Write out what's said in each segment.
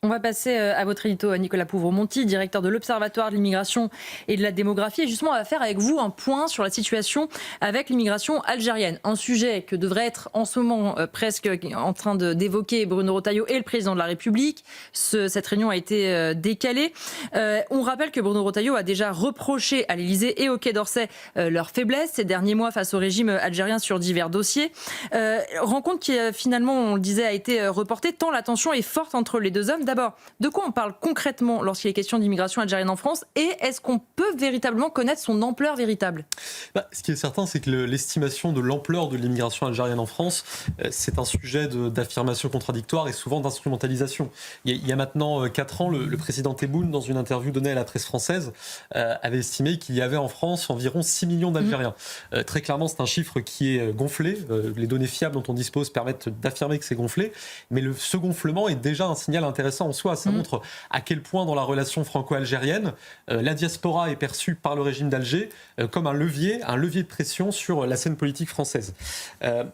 On va passer à votre édito, à Nicolas Pouvremonti, directeur de l'Observatoire de l'immigration et de la démographie. Et justement, on va faire avec vous un point sur la situation avec l'immigration algérienne. Un sujet que devrait être en ce moment presque en train d'évoquer Bruno Retailleau et le président de la République. Cette réunion a été décalée. On rappelle que Bruno Retailleau a déjà reproché à l'Élysée et au Quai d'Orsay leur faiblesse ces derniers mois face au régime algérien sur divers dossiers. Rencontre qui finalement, on le disait, a été reportée tant la tension est forte entre les deux hommes. D'abord, de quoi on parle concrètement lorsqu'il est question d'immigration algérienne en France et est-ce qu'on peut véritablement connaître son ampleur véritable ? Ce qui est certain, c'est que l'estimation de l'ampleur de l'immigration algérienne en France, c'est un sujet d'affirmation contradictoire et souvent d'instrumentalisation. Il y a maintenant 4 ans, le président Tebboune, dans une interview donnée à la presse française, avait estimé qu'il y avait en France environ 6 millions d'Algériens. Très clairement, c'est un chiffre qui est gonflé. Les données fiables dont on dispose permettent d'affirmer que c'est gonflé, mais ce gonflement est déjà un signal intéressant en soi. Ça montre à quel point dans la relation franco-algérienne, la diaspora est perçue par le régime d'Alger comme un levier de pression sur la scène politique française.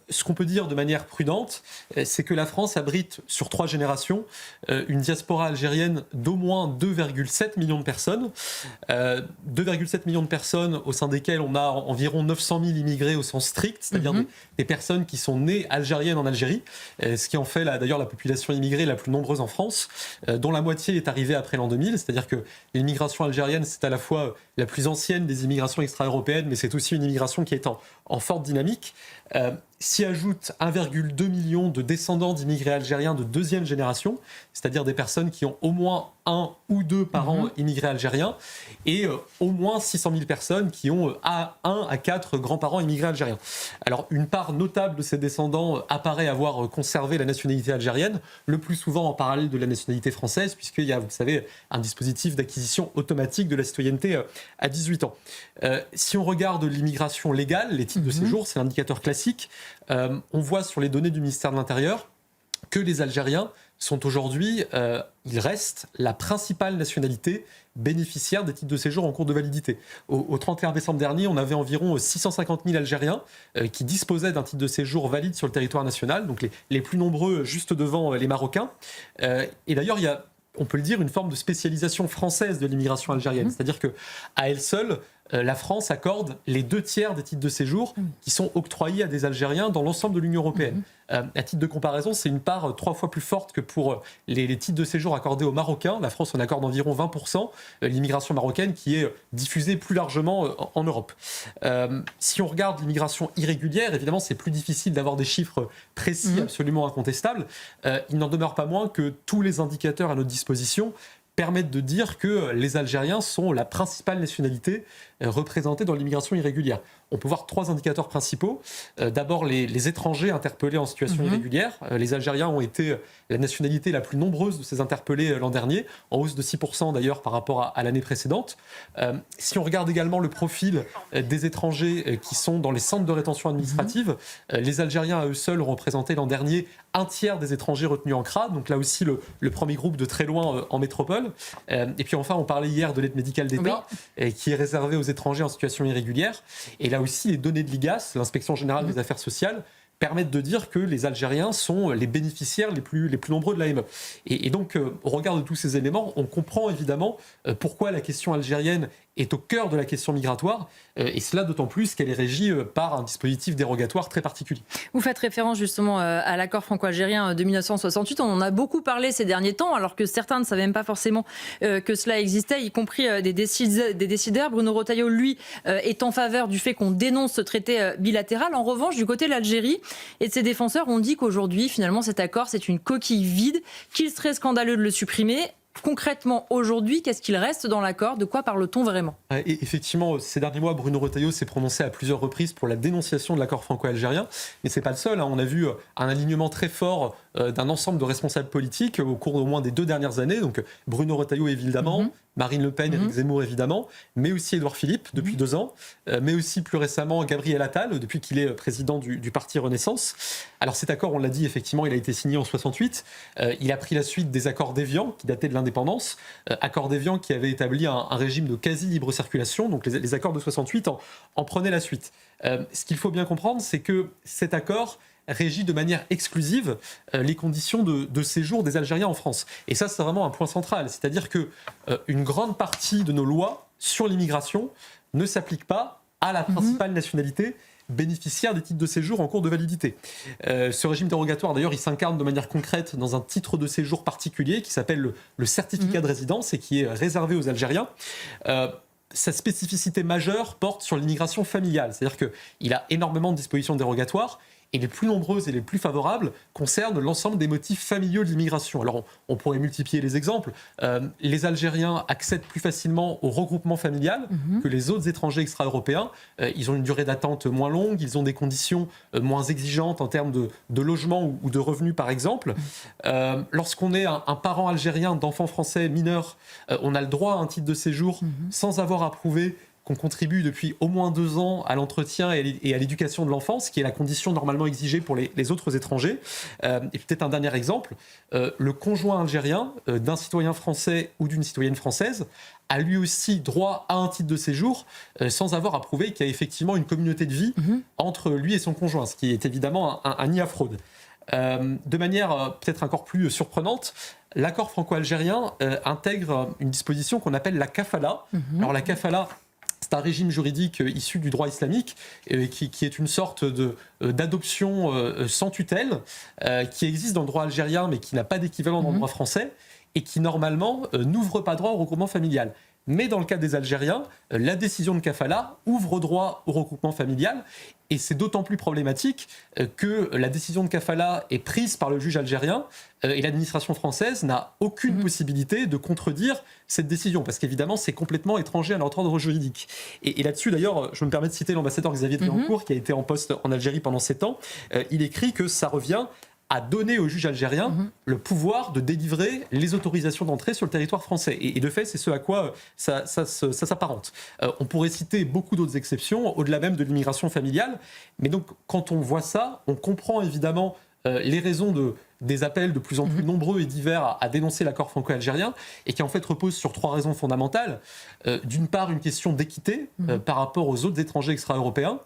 Ce qu'on peut dire de manière prudente, c'est que la France abrite sur 3 générations une diaspora algérienne d'au moins 2,7 millions de personnes. 2,7 millions de personnes au sein desquelles on a environ 900 000 immigrés au sens strict, c'est-à-dire des personnes qui sont nées algériennes en Algérie, ce qui en fait d'ailleurs la population immigrée la plus nombreuse en France, dont la moitié est arrivée après l'an 2000, c'est-à-dire que l'immigration algérienne, c'est à la fois la plus ancienne des immigrations extra-européennes, mais c'est aussi une immigration qui est en forte dynamique. S'y ajoute 1,2 million de descendants d'immigrés algériens de 2e génération, c'est-à-dire des personnes qui ont au moins 1 ou 2 parents immigrés algériens, et au moins 600 000 personnes qui ont 1 à 4 grands-parents immigrés algériens. Alors, une part notable de ces descendants apparaît avoir conservé la nationalité algérienne, le plus souvent en parallèle de la nationalité française, puisqu'il y a, vous le savez, un dispositif d'acquisition automatique de la citoyenneté à 18 ans. Si on regarde l'immigration légale, les titres de séjour, c'est l'indicateur classique, on voit sur les données du ministère de l'Intérieur que les Algériens sont aujourd'hui, ils restent la principale nationalité bénéficiaire des titres de séjour en cours de validité. Au 31 décembre dernier, on avait environ 650 000 Algériens qui disposaient d'un titre de séjour valide sur le territoire national, donc les plus nombreux juste devant les Marocains. Et d'ailleurs, il y a, on peut le dire, une forme de spécialisation française de l'immigration algérienne. C'est-à-dire qu'à elle seule, la France accorde les 2 tiers des titres de séjour qui sont octroyés à des Algériens dans l'ensemble de l'Union européenne. À titre de comparaison, c'est une part 3 fois plus forte que pour les titres de séjour accordés aux Marocains. La France en accorde environ 20%, l'immigration marocaine qui est diffusée plus largement en Europe. Si on regarde l'immigration irrégulière, évidemment, c'est plus difficile d'avoir des chiffres précis, absolument incontestables. Il n'en demeure pas moins que tous les indicateurs à notre disposition permettent de dire que les Algériens sont la principale nationalité représentée dans l'immigration irrégulière. On peut voir 3 indicateurs principaux. D'abord, les étrangers interpellés en situation irrégulière. Les Algériens ont été la nationalité la plus nombreuse de ces interpellés l'an dernier, en hausse de 6% d'ailleurs par rapport à l'année précédente. Si on regarde également le profil des étrangers qui sont dans les centres de rétention administrative, les Algériens à eux seuls ont représenté l'an dernier 1/3 des étrangers retenus en CRA, donc là aussi le premier groupe de très loin en métropole. Et puis enfin, on parlait hier de l'aide médicale d'État, qui est réservée aux étrangers en situation irrégulière. Et là aussi, les données de l'IGAS, l'Inspection générale des affaires sociales, permettent de dire que les Algériens sont les bénéficiaires les plus nombreux de l'AME. Et donc, au regard de tous ces éléments, on comprend évidemment pourquoi la question algérienne est au cœur de la question migratoire, et cela d'autant plus qu'elle est régie par un dispositif dérogatoire très particulier. Vous faites référence justement à l'accord franco-algérien de 1968. On en a beaucoup parlé ces derniers temps, alors que certains ne savaient même pas forcément que cela existait, y compris des décideurs. Bruno Retailleau, lui, est en faveur du fait qu'on dénonce ce traité bilatéral. En revanche, du côté de l'Algérie et de ses défenseurs, on dit qu'aujourd'hui, finalement, cet accord, c'est une coquille vide, qu'il serait scandaleux de le supprimer. Concrètement, aujourd'hui, qu'est-ce qu'il reste dans l'accord ? De quoi parle-t-on vraiment ? Et effectivement, ces derniers mois, Bruno Retailleau s'est prononcé à plusieurs reprises pour la dénonciation de l'accord franco-algérien. Mais ce n'est pas le seul. On a vu un alignement très fort d'un ensemble de responsables politiques au cours au moins des 2 dernières années. Donc Bruno Retailleau, évidemment, Marine Le Pen, Éric Zemmour, évidemment, mais aussi Édouard Philippe, depuis 2 ans, mais aussi plus récemment Gabriel Attal, depuis qu'il est président du parti Renaissance. Alors cet accord, on l'a dit, effectivement, il a été signé en 68. Il a pris la suite des accords d'Évian, qui dataient de l'indépendance. Accords d'Évian qui avait établi un régime de quasi-libre circulation. Donc les accords de 68 en prenaient la suite. Ce qu'il faut bien comprendre, c'est que cet accord régit de manière exclusive les conditions de séjour des Algériens en France. Et ça, c'est vraiment un point central. C'est-à-dire qu'une grande partie de nos lois sur l'immigration ne s'appliquent pas à la principale nationalité bénéficiaire des titres de séjour en cours de validité. Ce régime dérogatoire, d'ailleurs, il s'incarne de manière concrète dans un titre de séjour particulier qui s'appelle le certificat de résidence et qui est réservé aux Algériens. Sa spécificité majeure porte sur l'immigration familiale, c'est-à-dire qu'il a énormément de dispositions dérogatoires et les plus nombreuses et les plus favorables concernent l'ensemble des motifs familiaux de l'immigration. Alors on pourrait multiplier les exemples. Les Algériens accèdent plus facilement au regroupement familial que les autres étrangers extra-européens. Ils ont une durée d'attente moins longue, ils ont des conditions moins exigeantes en termes de logement ou de revenus par exemple. Lorsqu'on est un parent algérien d'enfants français mineurs, on a le droit à un titre de séjour sans avoir à prouver qu'on contribue depuis au moins 2 ans à l'entretien et à l'éducation de l'enfance, qui est la condition normalement exigée pour les autres étrangers. Et peut-être un dernier exemple, le conjoint algérien d'un citoyen français ou d'une citoyenne française a lui aussi droit à un titre de séjour sans avoir à prouver qu'il y a effectivement une communauté de vie entre lui et son conjoint, ce qui est évidemment un nid à fraude. De manière peut-être encore plus surprenante, l'accord franco-algérien intègre une disposition qu'on appelle la kafala. Alors la kafala, c'est un régime juridique issu du droit islamique qui est une sorte d'adoption sans tutelle qui existe dans le droit algérien mais qui n'a pas d'équivalent dans le droit français et qui normalement n'ouvre pas droit au regroupement familial. Mais dans le cas des Algériens, la décision de kafala ouvre droit au regroupement familial et c'est d'autant plus problématique que la décision de kafala est prise par le juge algérien et l'administration française n'a aucune possibilité de contredire cette décision parce qu'évidemment c'est complètement étranger à notre ordre juridique. Et là-dessus d'ailleurs, je me permets de citer l'ambassadeur Xavier Driancourt qui a été en poste en Algérie pendant 7 ans. Il écrit que ça revient à donner au juge algérien le pouvoir de délivrer les autorisations d'entrée sur le territoire français. Et de fait, c'est ce à quoi ça s'apparente. On pourrait citer beaucoup d'autres exceptions, au-delà même de l'immigration familiale. Mais donc, quand on voit ça, on comprend évidemment les raisons des appels de plus en plus nombreux et divers à dénoncer l'accord franco-algérien, et qui en fait repose sur 3 raisons fondamentales. D'une part, une question d'équité par rapport aux autres étrangers extra-européens.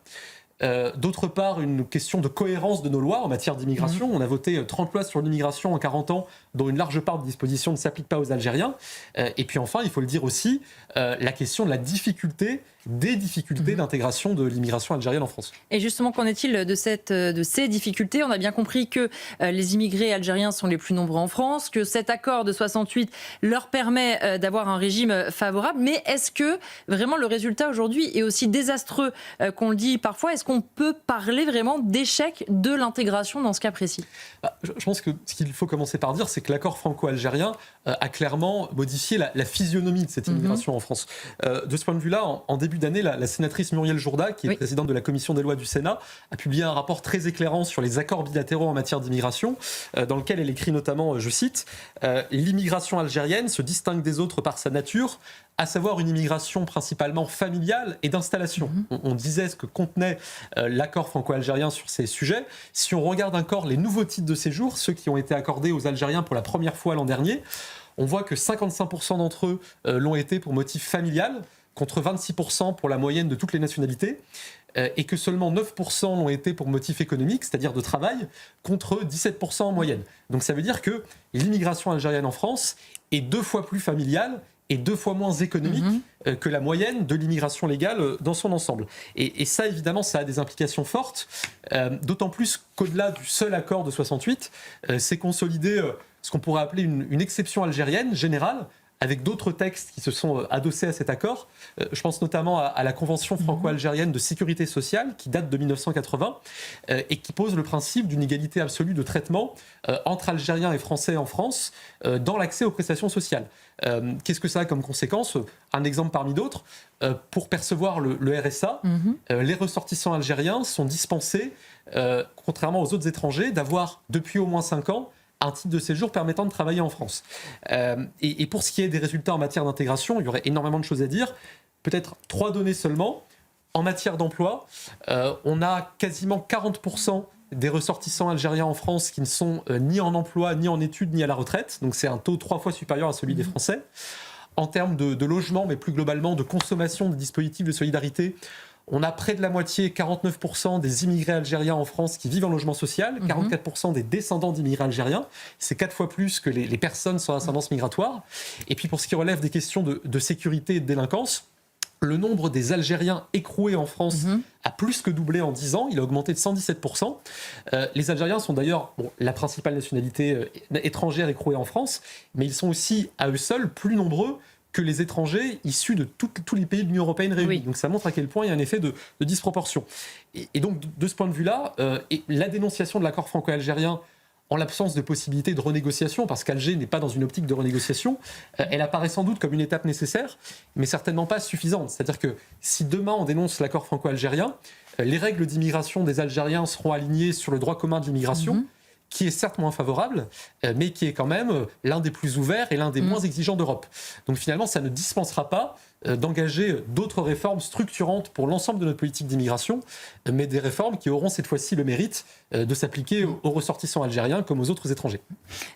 D'autre part, une question de cohérence de nos lois en matière d'immigration. On a voté 30 lois sur l'immigration en 40 ans, dont une large part de dispositions ne s'applique pas aux Algériens. Et puis enfin, il faut le dire aussi, la question de la difficulté, des difficultés d'intégration de l'immigration algérienne en France. Et justement, qu'en est-il de ces difficultés ? On a bien compris que les immigrés algériens sont les plus nombreux en France, que cet accord de 68 leur permet d'avoir un régime favorable. Mais est-ce que vraiment le résultat aujourd'hui est aussi désastreux qu'on le dit parfois ? Est-ce qu'on peut parler vraiment d'échec de l'intégration dans ce cas précis ? Je pense que ce qu'il faut commencer par dire, c'est que l'accord franco-algérien a clairement modifié la physionomie de cette immigration en France. De ce point de vue-là, en début d'année, la sénatrice Muriel Jourda, qui est présidente de la commission des lois du Sénat, a publié un rapport très éclairant sur les accords bilatéraux en matière d'immigration, dans lequel elle écrit notamment, je cite, « L'immigration algérienne se distingue des autres par sa nature, à savoir une immigration principalement familiale et d'installation. » On disait ce que contenait l'accord franco-algérien sur ces sujets. Si on regarde encore les nouveaux titres de séjour, ceux qui ont été accordés aux Algériens pour la première fois l'an dernier, on voit que 55% d'entre eux l'ont été pour motif familial, contre 26% pour la moyenne de toutes les nationalités, et que seulement 9% l'ont été pour motif économique, c'est-à-dire de travail, contre 17% en moyenne. Donc ça veut dire que l'immigration algérienne en France est 2 fois plus familiale et 2 fois moins économique que la moyenne de l'immigration légale dans son ensemble. Et ça, évidemment, ça a des implications fortes, d'autant plus qu'au-delà du seul accord de 68, c'est consolidé ce qu'on pourrait appeler une exception algérienne générale, avec d'autres textes qui se sont adossés à cet accord. Je pense notamment à la Convention franco-algérienne de sécurité sociale, qui date de 1980, et qui pose le principe d'une égalité absolue de traitement entre Algériens et Français en France dans l'accès aux prestations sociales. Qu'est-ce que ça a comme conséquence ? Un exemple parmi d'autres, pour percevoir le RSA, les ressortissants algériens sont dispensés, contrairement aux autres étrangers, d'avoir depuis au moins 5 ans un titre de séjour permettant de travailler en France. Et pour ce qui est des résultats en matière d'intégration, il y aurait énormément de choses à dire. Peut-être 3 données seulement. En matière d'emploi, on a quasiment 40% des ressortissants algériens en France qui ne sont ni en emploi, ni en études, ni à la retraite. Donc c'est un taux 3 fois supérieur à celui des Français. En termes de logement, mais plus globalement de consommation de dispositifs de solidarité, On a près de la moitié, 49% des immigrés algériens en France qui vivent en logement social, 44% des descendants d'immigrés algériens. C'est 4 fois plus que les personnes sans ascendance migratoire. Et puis pour ce qui relève des questions de sécurité et de délinquance, le nombre des Algériens écroués en France a plus que doublé en 10 ans. Il a augmenté de 117%. Les Algériens sont d'ailleurs la principale nationalité étrangère écrouée en France, mais ils sont aussi, à eux seuls, plus nombreux que les étrangers issus de tous les pays de l'Union européenne réunis. Oui. Donc ça montre à quel point il y a un effet de disproportion. Et donc, de ce point de vue-là, la dénonciation de l'accord franco-algérien, en l'absence de possibilité de renégociation, parce qu'Alger n'est pas dans une optique de renégociation, elle apparaît sans doute comme une étape nécessaire, mais certainement pas suffisante. C'est-à-dire que si demain on dénonce l'accord franco-algérien, les règles d'immigration des Algériens seront alignées sur le droit commun de l'immigration, qui est certes moins favorable, mais qui est quand même l'un des plus ouverts et l'un des moins exigeants d'Europe. Donc finalement, ça ne dispensera pas d'engager d'autres réformes structurantes pour l'ensemble de notre politique d'immigration, mais des réformes qui auront cette fois-ci le mérite de s'appliquer aux ressortissants algériens comme aux autres étrangers.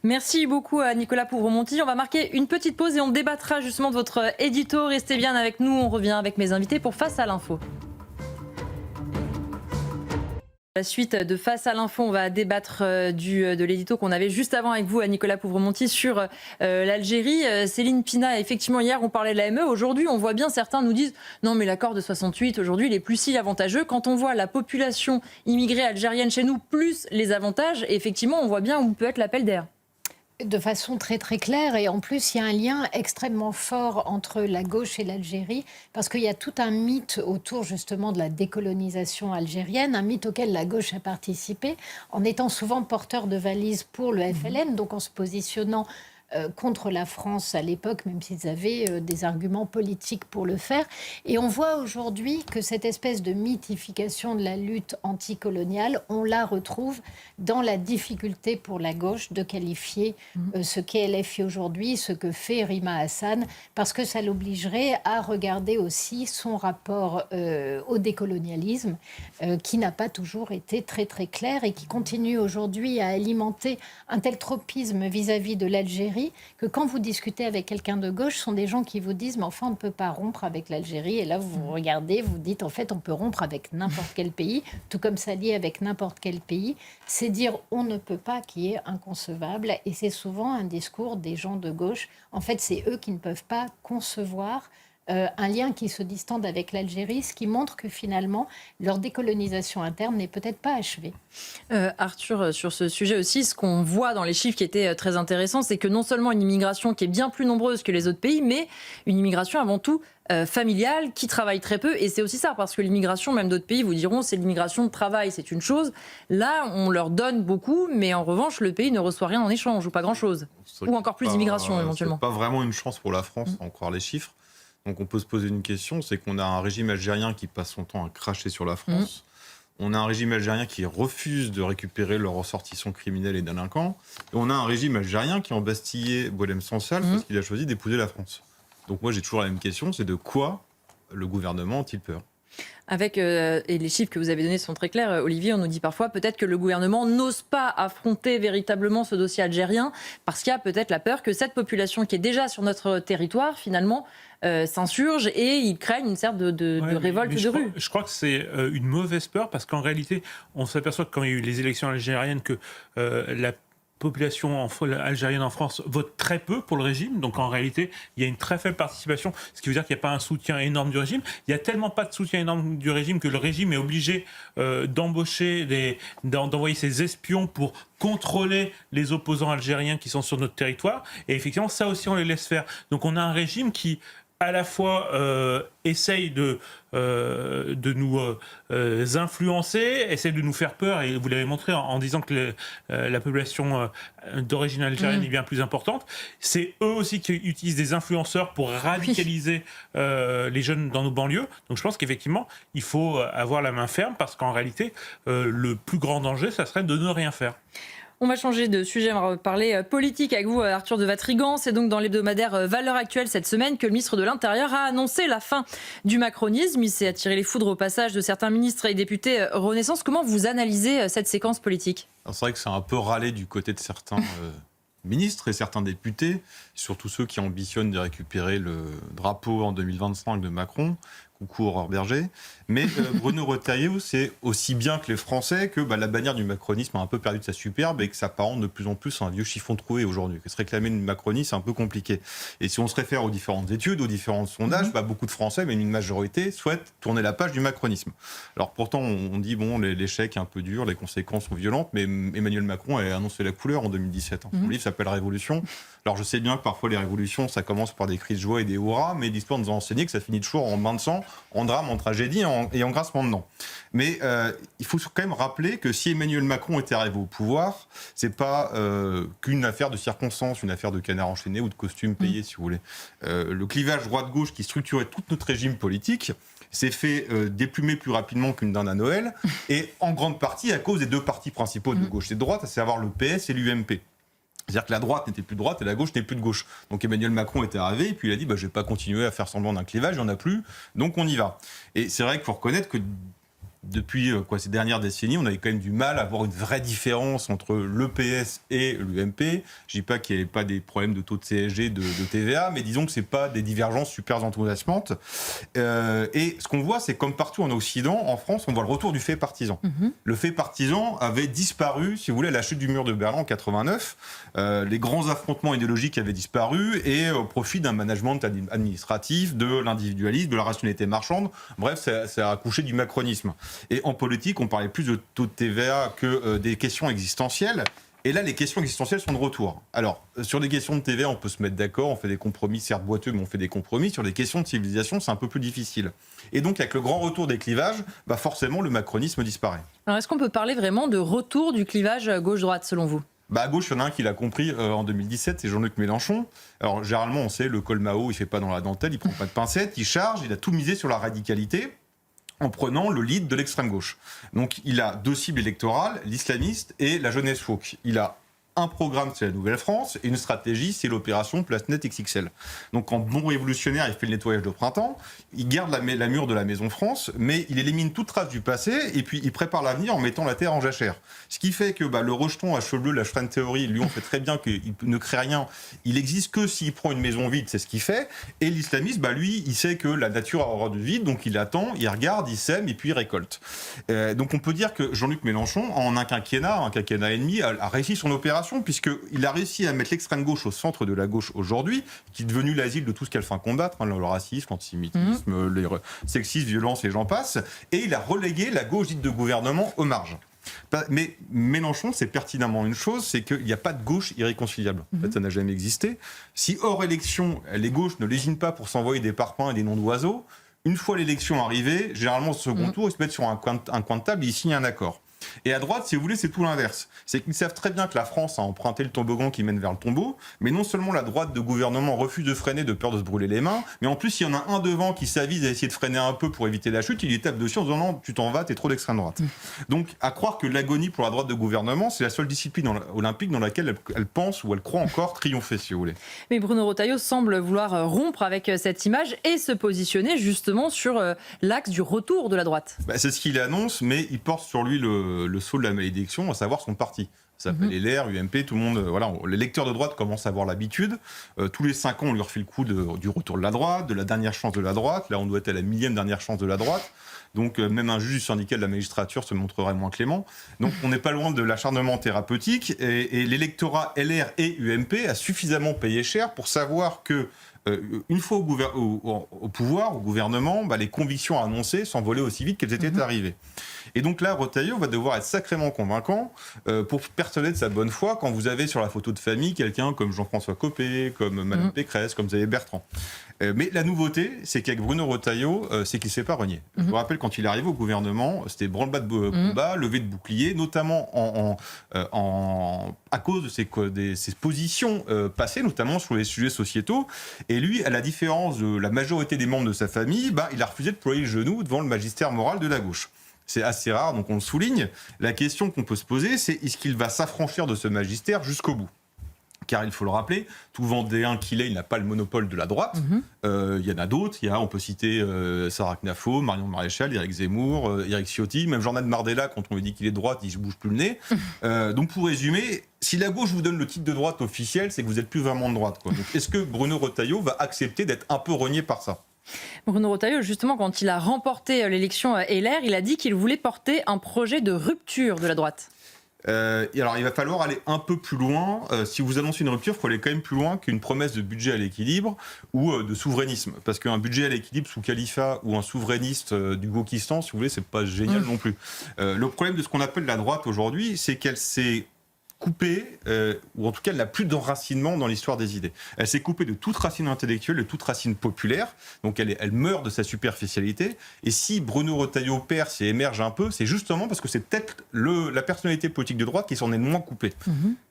Merci beaucoup à Nicolas Pouvremonti. On va marquer une petite pause et on débattra justement de votre édito. Restez bien avec nous, on revient avec mes invités pour Face à l'info. La suite de Face à l'info, on va débattre de l'édito qu'on avait juste avant avec vous, à Nicolas Pouvremonti, sur l'Algérie. Céline Pina, effectivement, hier, on parlait de l'AME. Aujourd'hui, on voit bien, certains nous disent « Non, mais l'accord de 68, aujourd'hui, il est plus si avantageux ». Quand on voit la population immigrée algérienne chez nous, plus les avantages, effectivement, on voit bien où peut être l'appel d'air. De façon très très claire, et en plus il y a un lien extrêmement fort entre la gauche et l'Algérie, parce qu'il y a tout un mythe autour justement de la décolonisation algérienne, un mythe auquel la gauche a participé, en étant souvent porteur de valises pour le FLN, donc en se positionnant contre la France à l'époque, même s'ils avaient des arguments politiques pour le faire. Et on voit aujourd'hui que cette espèce de mythification de la lutte anticoloniale, on la retrouve dans la difficulté pour la gauche de qualifier ce qu'est LFI aujourd'hui, ce que fait Rima Hassan, parce que ça l'obligerait à regarder aussi son rapport au décolonialisme, qui n'a pas toujours été très très clair et qui continue aujourd'hui à alimenter un tel tropisme vis-à-vis de l'Algérie, que quand vous discutez avec quelqu'un de gauche, ce sont des gens qui vous disent « mais enfin, on ne peut pas rompre avec l'Algérie ». Et là, vous regardez, vous dites « en fait, on peut rompre avec n'importe quel pays, tout comme s'allier avec n'importe quel pays ». C'est dire « on ne peut pas » qui est inconcevable. Et c'est souvent un discours des gens de gauche. En fait, c'est eux qui ne peuvent pas concevoir un lien qui se distende avec l'Algérie, ce qui montre que finalement, leur décolonisation interne n'est peut-être pas achevée. Arthur, sur ce sujet aussi, ce qu'on voit dans les chiffres qui étaient très intéressants, c'est que non seulement une immigration qui est bien plus nombreuse que les autres pays, mais une immigration avant tout familiale, qui travaille très peu. Et c'est aussi ça, parce que l'immigration, même d'autres pays vous diront, c'est l'immigration de travail, c'est une chose. Là, on leur donne beaucoup, mais en revanche, le pays ne reçoit rien en échange, ou pas grand-chose. Ou encore plus d'immigration, éventuellement. C'est pas vraiment une chance pour la France, à en croire les chiffres. Donc on peut se poser une question, c'est qu'on a un régime algérien qui passe son temps à cracher sur la France. On a un régime algérien qui refuse de récupérer leurs ressortissants criminels et délinquants. Et on a un régime algérien qui a embastillé Boualem Sansal parce qu'il a choisi d'épouser la France. Donc moi j'ai toujours la même question, c'est de quoi le gouvernement a-t-il peur ? Avec, et les chiffres que vous avez donnés sont très clairs, Olivier, on nous dit parfois peut-être que le gouvernement n'ose pas affronter véritablement ce dossier algérien parce qu'il y a peut-être la peur que cette population qui est déjà sur notre territoire, finalement, s'insurge et ils craignent une sorte de révolte de rue. Je crois que c'est une mauvaise peur parce qu'en réalité, on s'aperçoit que quand il y a eu les élections algériennes que la population algérienne en France vote très peu pour le régime, donc en réalité il y a une très faible participation, ce qui veut dire qu'il n'y a pas un soutien énorme du régime. Il n'y a tellement pas de soutien énorme du régime que le régime est obligé d'envoyer ses espions pour contrôler les opposants algériens qui sont sur notre territoire, et effectivement ça aussi on les laisse faire. Donc on a un régime qui à la fois essaye de nous influencer, essaye de nous faire peur, et vous l'avez montré en disant que la population d'origine algérienne est bien plus importante. C'est eux aussi qui utilisent des influenceurs pour radicaliser les jeunes dans nos banlieues. Donc je pense qu'effectivement, il faut avoir la main ferme, parce qu'en réalité, le plus grand danger, ça serait de ne rien faire. On va changer de sujet, on va parler politique avec vous, Arthur de Vatrigan. C'est donc dans l'hebdomadaire Valeurs Actuelles cette semaine que le ministre de l'Intérieur a annoncé la fin du macronisme. Il s'est attiré les foudres au passage de certains ministres et députés Renaissance. Comment vous analysez cette séquence politique ? Alors c'est vrai que c'est un peu râlé du côté de certains ministres et certains députés, surtout ceux qui ambitionnent de récupérer le drapeau en 2025 de Macron, coucou Aurore Berger, mais Bruno Retailleau, c'est aussi bien que les Français que la bannière du macronisme a un peu perdu de sa superbe et que s'apparente de plus en plus à un vieux chiffon troué aujourd'hui. Que se réclamer une Macronie, c'est un peu compliqué. Et si on se réfère aux différentes études, aux différents sondages, beaucoup de Français, mais une majorité, souhaitent tourner la page du macronisme. Alors pourtant, on dit, l'échec est un peu dur, les conséquences sont violentes, mais Emmanuel Macron a annoncé la couleur en 2017. Son livre s'appelle Révolution. Alors je sais bien que parfois les révolutions, ça commence par des cris de joie et des hurrahs, mais l'histoire nous a enseigné que ça finit toujours en bain de sang, en drame, en tragédie et en grincement de dents. Mais il faut quand même rappeler que si Emmanuel Macron était arrivé au pouvoir, c'est pas qu'une affaire de circonstances, une affaire de canard enchaîné ou de costume payé, si vous voulez. Le clivage droite-gauche qui structurait tout notre régime politique s'est fait déplumer plus rapidement qu'une dinde à Noël, et en grande partie à cause des deux partis principaux de gauche et de droite, à savoir le PS et l'UMP. C'est-à-dire que la droite n'était plus de droite et la gauche n'était plus de gauche. Donc Emmanuel Macron était arrivé et puis il a dit je ne vais pas continuer à faire semblant d'un clivage, il n'y en a plus, donc on y va. Et c'est vrai qu'il faut reconnaître que depuis ces dernières décennies, on avait quand même du mal à avoir une vraie différence entre le PS et l'UMP. Je ne dis pas qu'il n'y avait pas des problèmes de taux de CSG, de TVA, mais disons que ce n'est pas des divergences super enthousiasmantes. Et ce qu'on voit, c'est comme partout en Occident, en France, on voit le retour du fait partisan. Le fait partisan avait disparu, si vous voulez, à la chute du mur de Berlin en 89. Les grands affrontements idéologiques avaient disparu et au profit d'un management administratif, de l'individualisme, de la rationalité marchande. Bref, ça a accouché du macronisme. Et en politique, on parlait plus de taux de TVA que des questions existentielles. Et là, les questions existentielles sont de retour. Alors, sur des questions de TVA, on peut se mettre d'accord, on fait des compromis, certes boiteux, mais on fait des compromis. Sur des questions de civilisation, c'est un peu plus difficile. Et donc, avec le grand retour des clivages, forcément, le macronisme disparaît. Alors, est-ce qu'on peut parler vraiment de retour du clivage gauche-droite, selon vous ? À gauche, il y en a un qui l'a compris en 2017, c'est Jean-Luc Mélenchon. Alors, généralement, on sait, le col Mao, il fait pas dans la dentelle, il prend pas de pincettes, il charge, il a tout misé sur la radicalité, en prenant le lead de l'extrême gauche. Donc il a deux cibles électorales, l'islamiste et la jeunesse woke. Il a un programme, c'est la Nouvelle-France, et une stratégie, c'est l'opération Place Net XXL. Donc en bon révolutionnaire, il fait le nettoyage de printemps, il garde la mur de la Maison France, mais il élimine toute trace du passé, et puis il prépare l'avenir en mettant la terre en jachère. Ce qui fait que le rejeton à cheveux bleus, la Schrein Theory, lui, on fait très bien qu'il ne crée rien. Il existe que s'il prend une maison vide, c'est ce qu'il fait. Et l'islamiste, lui, il sait que la nature a horreur du vide, donc il attend, il regarde, il sème, et puis il récolte. Donc on peut dire que Jean-Luc Mélenchon, en un quinquennat et demi, a réussi son opération, puisqu'il a réussi à mettre l'extrême gauche au centre de la gauche aujourd'hui, qui est devenu l'asile de tout ce qu'elle fait combattre, le racisme, l'antisémitisme, les sexisme, violence et j'en passe, et il a relégué la gauche dite de gouvernement aux marges. Mais Mélenchon, c'est pertinemment une chose, c'est qu'il n'y a pas de gauche irréconciliable. En fait, ça n'a jamais existé. Si hors élection, les gauches ne lésinent pas pour s'envoyer des parpaings et des noms d'oiseaux, une fois l'élection arrivée, généralement au second tour, ils se mettent sur un coin de table et ils signent un accord. Et à droite, si vous voulez, c'est tout l'inverse. C'est qu'ils savent très bien que la France a emprunté le toboggan qui mène vers le tombeau, mais non seulement la droite de gouvernement refuse de freiner de peur de se brûler les mains, mais en plus, il y en a un devant qui s'avise à essayer de freiner un peu pour éviter la chute, il lui tape dessus en disant non, tu t'en vas, t'es trop d'extrême droite. Donc, à croire que l'agonie pour la droite de gouvernement, c'est la seule discipline olympique dans laquelle elle pense ou elle croit encore triompher, si vous voulez. Mais Bruno Retailleau semble vouloir rompre avec cette image et se positionner justement sur l'axe du retour de la droite. C'est ce qu'il annonce, mais il porte sur lui le sceau de la malédiction, à savoir son parti. Ça s'appelle LR, UMP, tout le monde. Les lecteurs de droite commencent à avoir l'habitude. Tous les 5 ans, on lui refait le coup du retour de la droite, de la dernière chance de la droite. Là, on doit être à la 1000e dernière chance de la droite. Donc, même un juge du syndicat de la magistrature se montrerait moins clément. Donc, on n'est pas loin de l'acharnement thérapeutique. Et l'électorat LR et UMP a suffisamment payé cher pour savoir que une fois au pouvoir, au gouvernement, les convictions annoncées s'envolaient aussi vite qu'elles étaient arrivées. Et donc là, Retailleau va devoir être sacrément convaincant pour persuader de sa bonne foi quand vous avez sur la photo de famille quelqu'un comme Jean-François Copé, comme Madame Pécresse, comme Xavier Bertrand. Mais la nouveauté, c'est qu'avec Bruno Retailleau, c'est qu'il ne s'est pas renié. Je vous rappelle, quand il est arrivé au gouvernement, c'était branle-bas de combat, levée de bouclier, notamment à cause de ses positions passées, notamment sur les sujets sociétaux. Et lui, à la différence de la majorité des membres de sa famille, il a refusé de ployer le genou devant le magistère moral de la gauche. C'est assez rare, donc on le souligne. La question qu'on peut se poser, c'est est-ce qu'il va s'affranchir de ce magistère jusqu'au bout ? Car il faut le rappeler, tout Vendéen qu'il est, il n'a pas le monopole de la droite. Il y en a d'autres. On peut citer Sarah Knafo, Marion Maréchal, Éric Zemmour, Éric Ciotti, même Jordan Bardella, quand on lui dit qu'il est de droite, il ne bouge plus le nez. Donc pour résumer, si la gauche vous donne le titre de droite officiel, c'est que vous n'êtes plus vraiment de droite, quoi. Donc, est-ce que Bruno Retailleau va accepter d'être un peu renié par ça ? Bruno Retailleau, justement, quand il a remporté l'élection LR, il a dit qu'il voulait porter un projet de rupture de la droite. Et alors, il va falloir aller un peu plus loin. Si vous annoncez une rupture, il faut aller quand même plus loin qu'une promesse de budget à l'équilibre ou de souverainisme. Parce qu'un budget à l'équilibre sous califat ou un souverainiste du Wokistan, si vous voulez, c'est pas génial non plus. Le problème de ce qu'on appelle la droite aujourd'hui, c'est qu'elle s'est coupée, ou en tout cas elle n'a plus d'enracinement dans l'histoire des idées. Elle s'est coupée de toute racine intellectuelle, de toute racine populaire, donc elle meurt de sa superficialité, et si Bruno Retailleau perce et émerge un peu, c'est justement parce que c'est peut-être la personnalité politique de droite qui s'en est le moins coupée.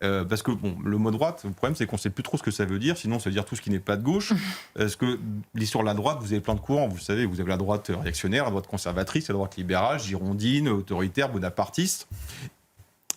Parce que bon, le mot droite, le problème c'est qu'on ne sait plus trop ce que ça veut dire, sinon ça veut dire tout ce qui n'est pas de gauche, parce que l'histoire de la droite, vous avez plein de courants, vous le savez, vous avez la droite réactionnaire, la droite conservatrice, la droite libérale, girondine, autoritaire, bonapartiste,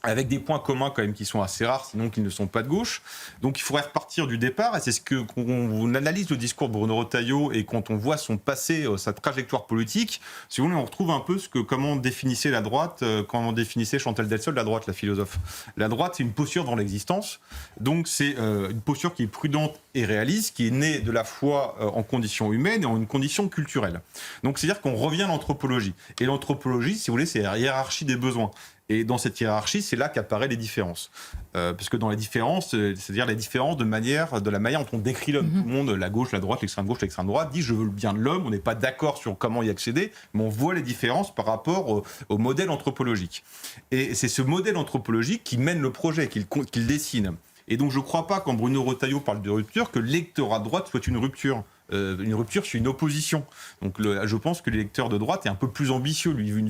avec des points communs quand même qui sont assez rares, sinon qu'ils ne sont pas de gauche. Donc il faudrait repartir du départ, et c'est ce que quand on analyse le discours de Bruno Retailleau et quand on voit son passé, sa trajectoire politique, si vous voulez, on retrouve un peu comment définissait la droite, comment définissait Chantal Delsol, la droite, la philosophe. La droite, c'est une posture dans l'existence, donc c'est une posture qui est prudente et réaliste, qui est née de la foi en conditions humaines et en une condition culturelle. Donc c'est-à-dire qu'on revient à l'anthropologie. Et l'anthropologie, si vous voulez, c'est la hiérarchie des besoins. Et dans cette hiérarchie, c'est là qu'apparaissent les différences. Parce que dans les différences, c'est-à-dire les différences de la manière dont on décrit l'homme. Tout le monde, la gauche, la droite, l'extrême gauche, l'extrême droite, dit je veux le bien de l'homme, on n'est pas d'accord sur comment y accéder, mais on voit les différences par rapport au modèle anthropologique. Et c'est ce modèle anthropologique qui mène le projet, qu'il dessine. Et donc je ne crois pas, quand Bruno Retailleau parle de rupture, que l'électorat de droite soit une rupture. Une rupture, c'est une opposition. Donc je pense que l'électeur de droite est un peu plus ambitieux. Lui, il veut une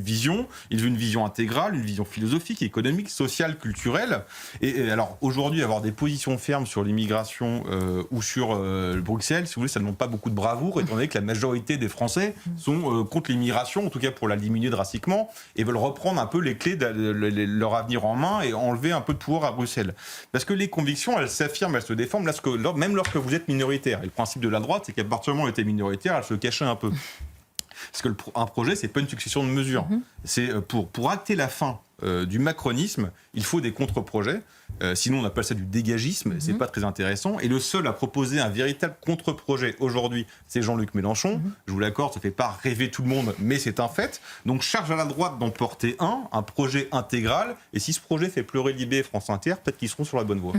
vision intégrale, une vision philosophique, économique, sociale, culturelle. Et alors aujourd'hui, avoir des positions fermes sur l'immigration ou sur Bruxelles, si vous voulez, ça ne demande pas beaucoup de bravoure, étant donné que la majorité des Français sont contre l'immigration, en tout cas pour la diminuer drastiquement, et veulent reprendre un peu les clés de leur avenir en main et enlever un peu de pouvoir à Bruxelles. Parce que les convictions, elles s'affirment, elles se déforment, même lorsque vous êtes minoritaire. Et le principe de la droite, c'est qu'à partir du moment où elle était minoritaire, elle se cachait un peu. Parce qu'un projet, c'est pas une succession de mesures. C'est pour acter la fin du macronisme, il faut des contre-projets. Sinon, on appelle ça du dégagisme. C'est pas très intéressant. Et le seul à proposer un véritable contre-projet aujourd'hui, c'est Jean-Luc Mélenchon. Je vous l'accorde, ça fait pas rêver tout le monde, mais c'est un fait. Donc, charge à la droite d'en porter un projet intégral. Et si ce projet fait pleurer Libé et France Inter, peut-être qu'ils seront sur la bonne voie.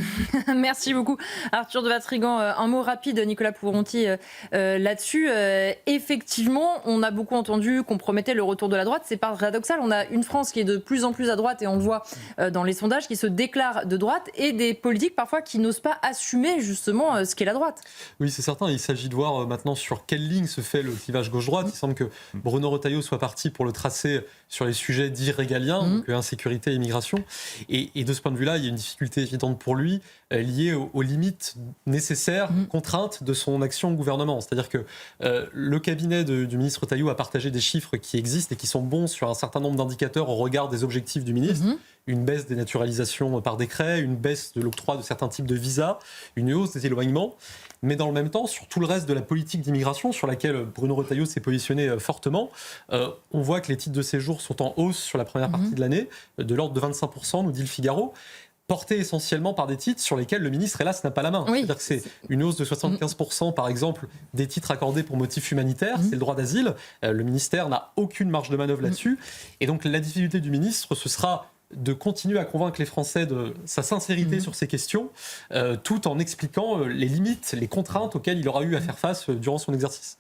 Merci beaucoup, Arthur de Vatrigan. Un mot rapide, Nicolas Pouveronti, là-dessus. Effectivement, on a beaucoup entendu qu'on promettait le retour de la droite. C'est paradoxal. On a une France qui est de plus en plus à droite, et on le voit dans les sondages, qui se déclare de droite, et des politiques parfois qui n'osent pas assumer justement ce qu'est la droite. Oui, c'est certain. Il s'agit de voir maintenant sur quelle ligne se fait le clivage gauche-droite. Il semble que Bruno Retailleau soit parti pour le tracer sur les sujets dits régaliens, donc insécurité et immigration. Et de ce point de vue-là, il y a une difficulté évidente pour lui liée aux limites nécessaires, contraintes de son action au gouvernement. C'est-à-dire que le cabinet du ministre Retailleau a partagé des chiffres qui existent et qui sont bons sur un certain nombre d'indicateurs au regard des objectifs du ministre. Une baisse des naturalisations par décret, une baisse de l'octroi de certains types de visas, une hausse des éloignements. Mais dans le même temps, sur tout le reste de la politique d'immigration, sur laquelle Bruno Retailleau s'est positionné fortement, on voit que les titres de séjour sont en hausse sur la première partie de l'année, de l'ordre de 25%, nous dit le Figaro, portés essentiellement par des titres sur lesquels le ministre, hélas, n'a pas la main. Oui. C'est-à-dire que c'est une hausse de 75%, par exemple, des titres accordés pour motifs humanitaires, c'est le droit d'asile. Le ministère n'a aucune marge de manœuvre là-dessus. Et donc la difficulté du ministre, ce sera de continuer à convaincre les Français de sa sincérité sur ces questions, tout en expliquant les limites, les contraintes auxquelles il aura eu à faire face durant son exercice.